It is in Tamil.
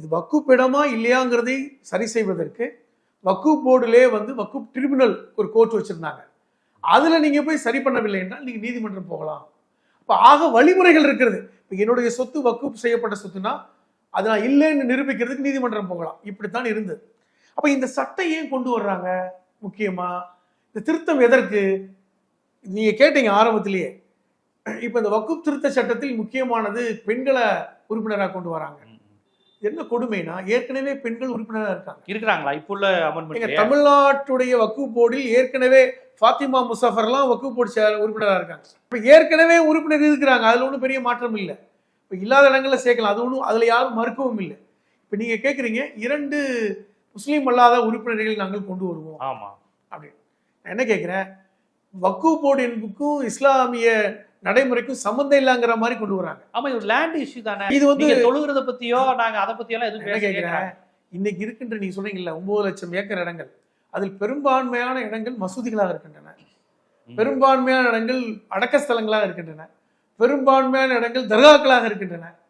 இது வக்குப் இடமா இல்லையாங்கிறதை சரி செய்வதற்கு வக்குப் போர்டிலே வக்குப் ட்ரிபியூனல் ஒரு கோர்ட் வச்சிருந்தாங்க. அதுல நீங்க போய் சரி பண்ணவில்லை என்றால் நீங்க நீதிமன்றம் போகலாம். இப்ப ஆக வழிமுறைகள் இருக்கிறது. இப்ப என்னுடைய சொத்து வக்குப் செய்யப்பட்ட சொத்துனா அது நான் இல்லைன்னு நிரூபிக்கிறதுக்கு நீதிமன்றம் போகலாம். இப்படித்தான் இருந்தது. அப்ப இந்த சட்டம் ஏன் கொண்டு வர்றாங்க? முக்கியமா இந்த திருத்தம் எதற்கு? நீங்க கேட்டீங்க ஆரம்பத்திலேயே. இப்ப இந்த வக்குப் திருத்த சட்டத்தில் முக்கியமானது பெண்களை உறுப்பினராக கொண்டு வராங்க. என்ன கொடுமைனா ஏற்கனவே பெண்கள் உறுப்பினராக இருக்கிறாங்களா இப்ப உள்ள அமெண்ட்மென்ட்? தமிழ்நாட்டுடைய வக்குப் போர்டில் ஏற்கனவே ஃபாத்திமா முசஃபர்லாம் வக்குப் போர்டு உறுப்பினராக இருக்காங்க. இப்ப ஏற்கனவே உறுப்பினர் இருக்கிறாங்க. அதுல ஒன்றும் பெரிய மாற்றம் இல்லை. இப்ப இல்லாத இடங்கள்ல சேர்க்கலாம். அது ஒன்றும் அதுல யாரும் மறுக்கவும் இல்லை. இப்ப நீங்க கேட்குறீங்க 2 முஸ்லீம் அல்லாத உறுப்பினர்கள் நாங்கள் கொண்டு வருவோம். ஆமா அப்படின்னு நான் என்ன கேட்கிறேன், வக்குப் போர்டு என்பதுக்கும் இஸ்லாமிய நடைமுறைக்கும் சம்பந்தம் இல்லங்கிற மாதிரி கொண்டு வராங்க. ஆமா, இது லேண்ட் இஷ்யூ தானே. இது நீங்க தொழுகிறத பத்தியோ நாங்க அதை பத்தியெல்லாம் எதுவும் பேச கேட்கிறேன். இன்னைக்கு இருக்கின்ற நீங்க சொன்னீங்கல்ல 9 லட்சம் ஏக்கர் இடங்கள், அதில் பெரும்பான்மையான இடங்கள் மசூதிகளாக இருக்கின்றன, பெரும்பான்மையான இடங்கள் அடக்க ஸ்தலங்களாக இருக்கின்றன, பெரும்பான்மையான இடங்கள் தர்காக்களாக இருக்கின்றன.